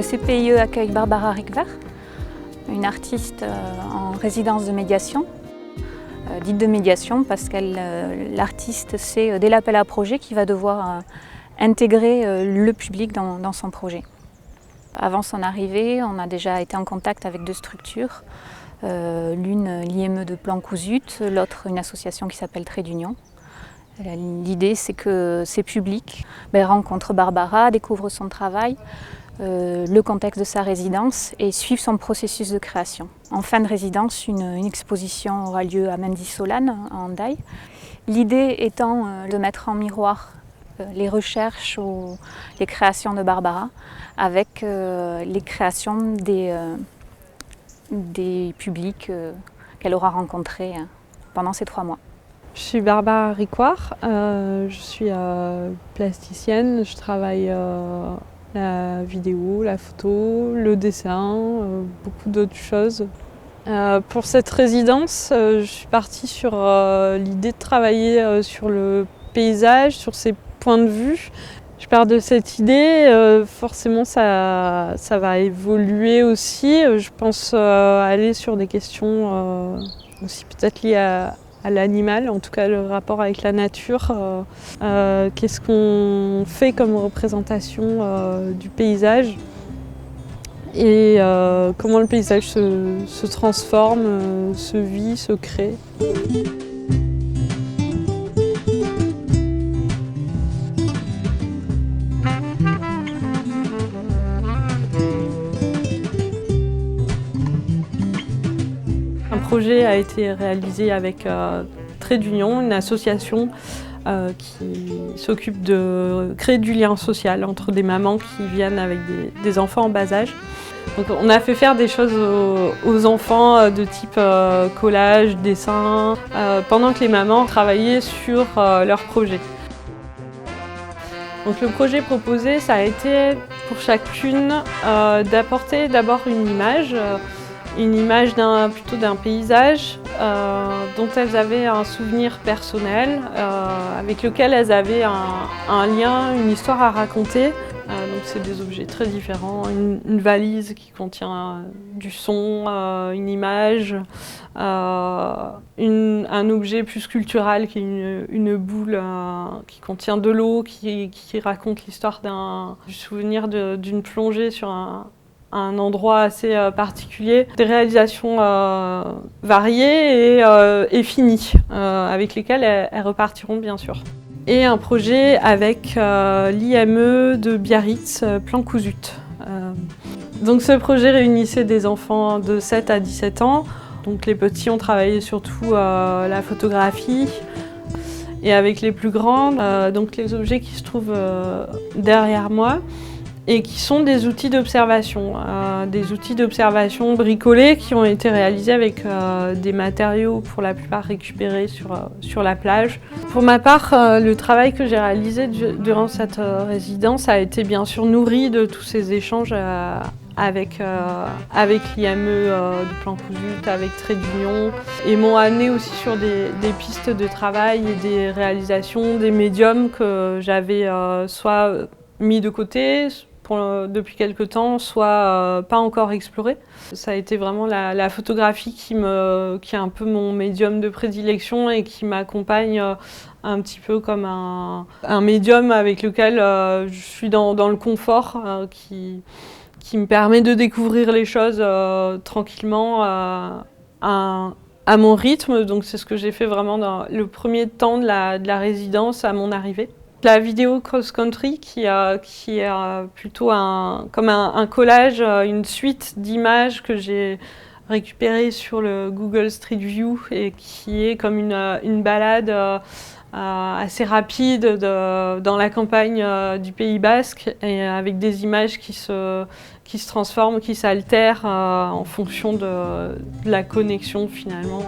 Le CPIE accueille Barbara Ricver, une artiste en résidence de médiation, dite de médiation parce que l'artiste sait dès l'appel à projet qu'il va devoir intégrer le public dans son projet. Avant son arrivée, on a déjà été en contact avec deux structures, l'une l'IME de Plancouzut, l'autre une association qui s'appelle Trait d'Union. L'idée, c'est que ces publics rencontrent Barbara, découvrent son travail, le contexte de sa résidence et suivent son processus de création. En fin de résidence, une exposition aura lieu à Mendy-Solane, à Hendaye. L'idée étant de mettre en miroir les recherches ou les créations de Barbara avec les créations des publics qu'elle aura rencontrés pendant ces 3 mois. Je suis Barbara Ricver, je suis plasticienne, je travaille la vidéo, la photo, le dessin, beaucoup d'autres choses. Pour cette résidence, je suis partie sur l'idée de travailler sur le paysage, sur ses points de vue. Je pars de cette idée, forcément ça va évoluer aussi. Je pense aller sur des questions aussi peut-être liées à l'animal, en tout cas le rapport avec la nature. Qu'est-ce qu'on fait comme représentation du paysage et comment le paysage se transforme, se vit, se crée. Un projet a été réalisé avec Trait d'Union, une association qui s'occupe de créer du lien social entre des mamans qui viennent avec des enfants en bas âge. Donc on a fait faire des choses aux enfants de type collage, dessin, pendant que les mamans travaillaient sur leur projet. Donc le projet proposé, ça a été pour chacune d'apporter d'abord une image plutôt d'un paysage dont elles avaient un souvenir personnel, avec lequel elles avaient un lien, une histoire à raconter. Donc c'est des objets très différents, une valise qui contient du son, une image, un objet plus culturel qui est une boule qui contient de l'eau, qui raconte l'histoire du souvenir d'une plongée sur un endroit assez particulier, des réalisations variées et finies, avec lesquelles elles repartiront bien sûr. Et un projet avec l'IME de Biarritz, Plancouzut. Donc ce projet réunissait des enfants de 7 à 17 ans. Donc les petits ont travaillé surtout la photographie. Et avec les plus grandes, donc les objets qui se trouvent derrière moi, et qui sont des outils d'observation bricolés qui ont été réalisés avec des matériaux pour la plupart récupérés sur la plage. Pour ma part, le travail que j'ai réalisé durant cette résidence a été bien sûr nourri de tous ces échanges avec l'IME de Plancouzut, avec Trait d'Union, et m'ont amené aussi sur des pistes de travail et des réalisations, des médiums que j'avais soit mis de côté depuis quelque temps, soit pas encore exploré. Ça a été vraiment la photographie qui est un peu mon médium de prédilection et qui m'accompagne un petit peu comme un médium avec lequel je suis dans le confort, qui me permet de découvrir les choses tranquillement à mon rythme. Donc c'est ce que j'ai fait vraiment dans le premier temps de la résidence à mon arrivée. La vidéo cross-country qui est plutôt comme un collage, une suite d'images que j'ai récupérées sur le Google Street View et qui est comme une balade assez rapide dans la campagne du Pays Basque et avec des images qui se transforment, qui s'altèrent en fonction de la connexion finalement.